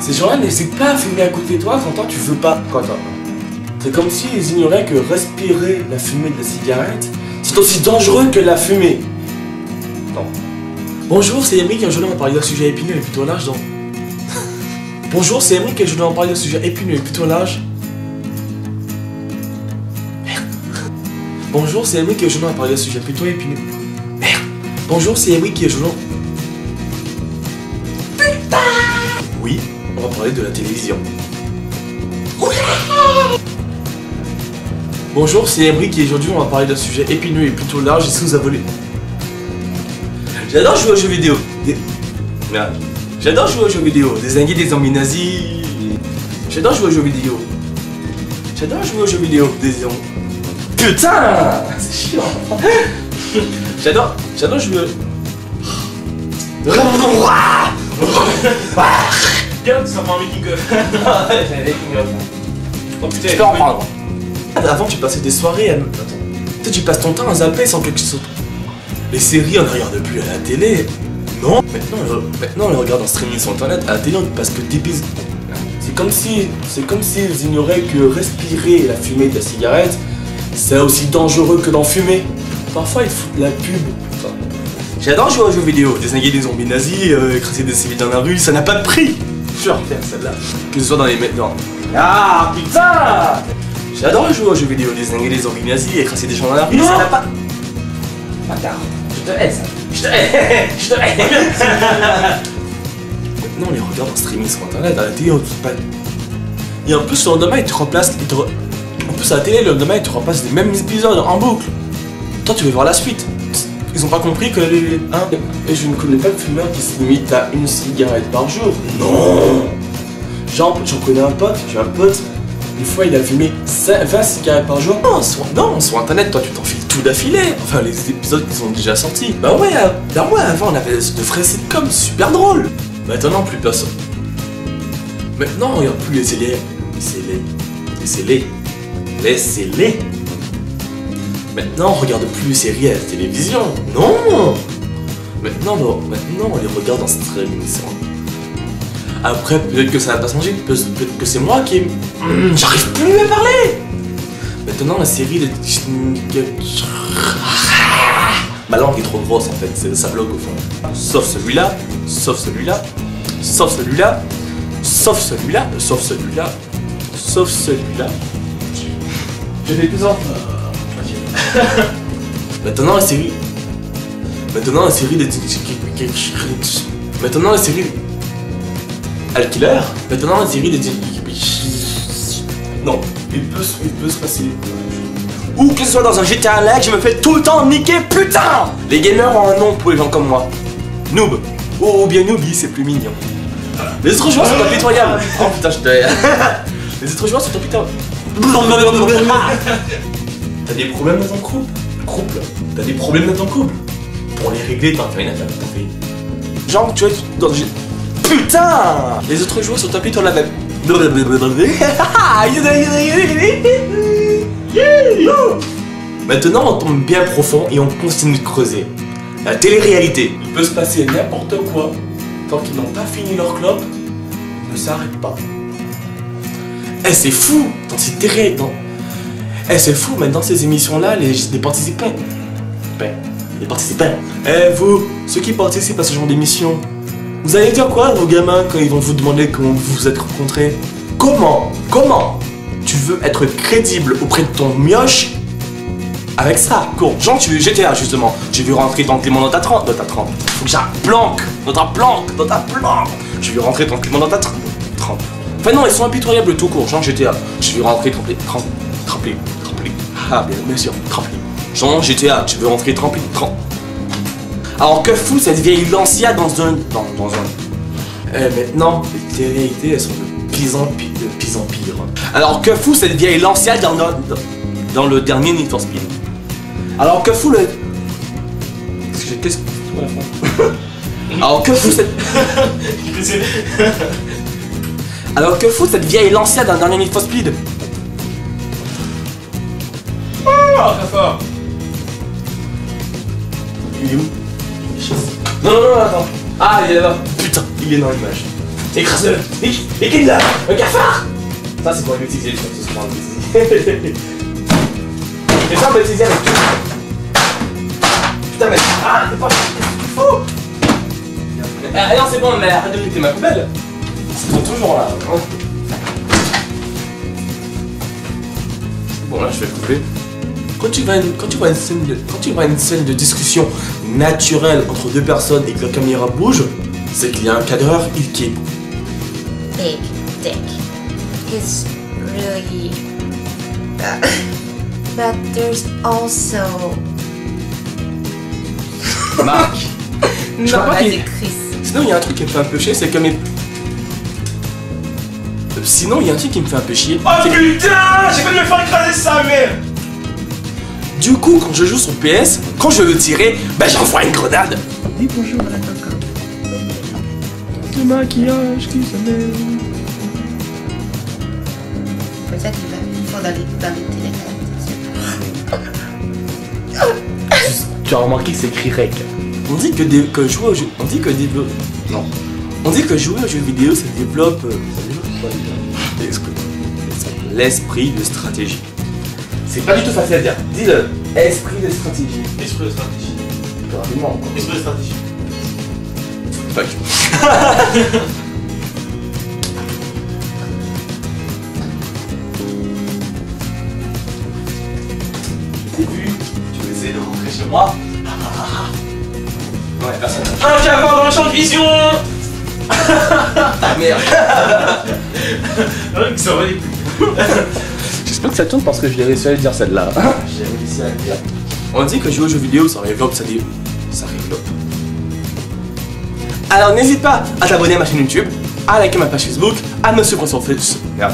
Ces gens-là n'hésitent pas à fumer à côté de toi quand toi tu veux pas. Quoi, toi. C'est comme s'ils ignoraient que respirer la fumée de la cigarette, c'est aussi dangereux que la fumée. Non. Bonjour, c'est Emric et aujourd'hui on va parler d'un sujet épineux et plutôt large donc. Bonjour, c'est Emric et aujourd'hui on va parler d'un sujet épineux et plutôt large. Merde. Bonjour, c'est Emric et aujourd'hui on va parler d'un sujet plutôt épineux. Merde. Bonjour, c'est Emric et aujourd'hui... Putain. Oui, on va parler de la télévision. Bonjour, c'est Emric et aujourd'hui on va parler d'un sujet épineux et plutôt large et si vous abonnez. J'adore jouer aux jeux vidéo. Merde. J'adore jouer aux jeux vidéo. Désinguer des zombies nazis. J'adore jouer aux jeux vidéo. J'adore jouer aux jeux vidéo. Des zombies. Putain. C'est chiant. J'adore jouer. Bien, tu sors un making of. Ouais, j'ai un making of. Oh putain, Tu peux en prendre. Avant, tu passais des soirées à... Attends. Tu sais, tu passes ton temps à zapper sans quelque chose. Les séries, on ne regarde plus à la télé. Non. Maintenant, on les regarde en streaming sur internet. À la télé, on ne passe que des bisous. C'est comme s'ils ignoraient que respirer la fumée de la cigarette, c'est aussi dangereux que d'en fumer. Parfois, ils foutent la pub. Enfin, j'adore jouer aux jeux vidéo. Désinguer des zombies nazis, écraser des civils dans la rue, ça n'a pas de prix. Je vais refaire celle-là. Que ce soit dans les maintenant. Ah putain. J'adore jouer aux jeux vidéo, désinguer des zombies nazis, écraser des gens dans la rue, ça n'a pas... Bâtard, je te hais ça. Je te hais. Je te hais. Maintenant on les regarde en streaming sur internet, à la télé on dit pas... Et en plus le lendemain ils te remplacent... En plus à la télé le lendemain ils te remplacent les mêmes épisodes en boucle. Toi tu veux voir la suite. Ils ont pas compris que les... Hein. Et je ne connais pas de fumeur qui se limite à une cigarette par jour. Non. J'en connais un pote, j'ai un pote. Une fois, il a fumé 20 cigarettes par jour. Non, sur internet, toi, tu t'enfiles tout d'affilée. Enfin, les épisodes qui sont déjà sortis. Bah ouais, avant, on avait de vrais sitcoms super drôles. Maintenant, plus personne. Maintenant, on regarde plus Laissez-les. Maintenant, on regarde plus les séries à la télévision. Non. Maintenant, on les regarde en streaming. Après, peut-être que ça va pas changer, peut-être que c'est moi qui... J'arrive plus à parler. Maintenant, la série de... Ma langue est trop grosse en fait, ça bloque au fond. Sauf celui-là. Je fais plus en... Maintenant, la série de... Alkiller. Maintenant la série de... Non, il peut se passer... Ou que ce soit dans un GTA Lag, je me fais tout le temps niquer, putain. Les gamers ont un nom pour les gens comme moi. Noob. Ou bien Noobi, c'est plus mignon. Les autres joueurs sont impitoyables. Oh putain, je te... Les autres joueurs sont impitoyables. T'as des problèmes dans ton couple. T'as des problèmes dans ton couple. Pour les régler, t'en fais une affaire, Genre, tu vois, dans le... Putain. Les autres joueurs sont tapés sur la même. Maintenant on tombe bien profond et on continue de creuser. La télé-réalité. Il peut se passer n'importe quoi. Tant qu'ils n'ont pas fini leur clope, ils ne s'arrêtent pas. Eh c'est fou. C'est fou, mais dans ces émissions-là, les participants. Eh vous, ceux qui participent à ce genre d'émission. Vous allez dire quoi à vos gamins quand ils vont vous demander comment vous vous êtes rencontrés? Comment tu veux être crédible auprès de ton mioche avec ça? Genre tu veux GTA justement. Tu veux rentrer tranquillement dans ta trempe. Faut que j'ai un planque. Dans ta planque. Je veux rentrer tranquillement dans ta trempe. Enfin non, ils sont impitoyables tout court. Genre GTA. Je veux rentrer trempé. Ah bien sûr, trempé. Genre GTA, tu veux rentrer trempé. Alors que fout cette vieille Lancia dans un... maintenant, les télé-réalités, elles sont de pis en pire. Alors que fout cette vieille Lancia dans le dernier Need for Speed? Alors que fout le... Qu'est-ce que... Alors que fout cette... Alors que fout cette vieille Lancia dans le dernier Need for Speed? Oh, très fort. Il est où? Non, attends. Ah, il est là. Putain, il est dans l'image. Écrase-le. Et qu'il l'a. Un cafard. Ça, c'est pour le bêtisier, je pense que c'est pour le bêtisier. J'ai pas un bêtisier avec tout. Putain, mais. Ah, t'es pas. Oh. Ah non, c'est bon, mais arrête de jeter ma poubelle. Ils sont toujours là. Hein. Bon, là, je vais couper. Quand tu vois une scène de discussion naturelle entre deux personnes et que la caméra bouge, c'est qu'il y a un cadreur qui est big dick. He's really but there's also Marc. Je crois non, pas là qu'il- c'est Chris. Sinon, il y a un truc qui me fait un peu chier, c'est que mes... Sinon, il y a un truc qui me fait un peu chier. Oh putain, j'ai failli me faire écraser sa mère. Du coup, quand je joue sur PS, quand je veux tirer, bah j'envoie une grenade. Dis bonjour à la coca. Le maquillage qui se met. Peut-être qu'il faut dans les Tu as remarqué que c'est écrit rec. On dit que jouer aux jeux... On dit que Non. On dit que jouer aux jeux vidéo, ça développe quoi, déjà l'esprit de stratégie. C'est pas du tout facile à dire. Dis-le. Esprit de stratégie. Esprit de stratégie. Plus rapidement, quoi. Esprit de stratégie. Fuck. Je t'ai vu. Tu veux essayer de rentrer chez moi. Ouais, personne. Un cavard dans le champ de vision. Ah merde. Ça va les J'espère que ça tourne parce que je l'ai réussi à le dire celle-là. J'ai réussi à le dire. On dit que jouer aux jeux vidéo, ça développe, ça développe. Alors n'hésite pas à t'abonner à ma chaîne YouTube, à liker ma page Facebook, à me suivre sur Facebook. Merde.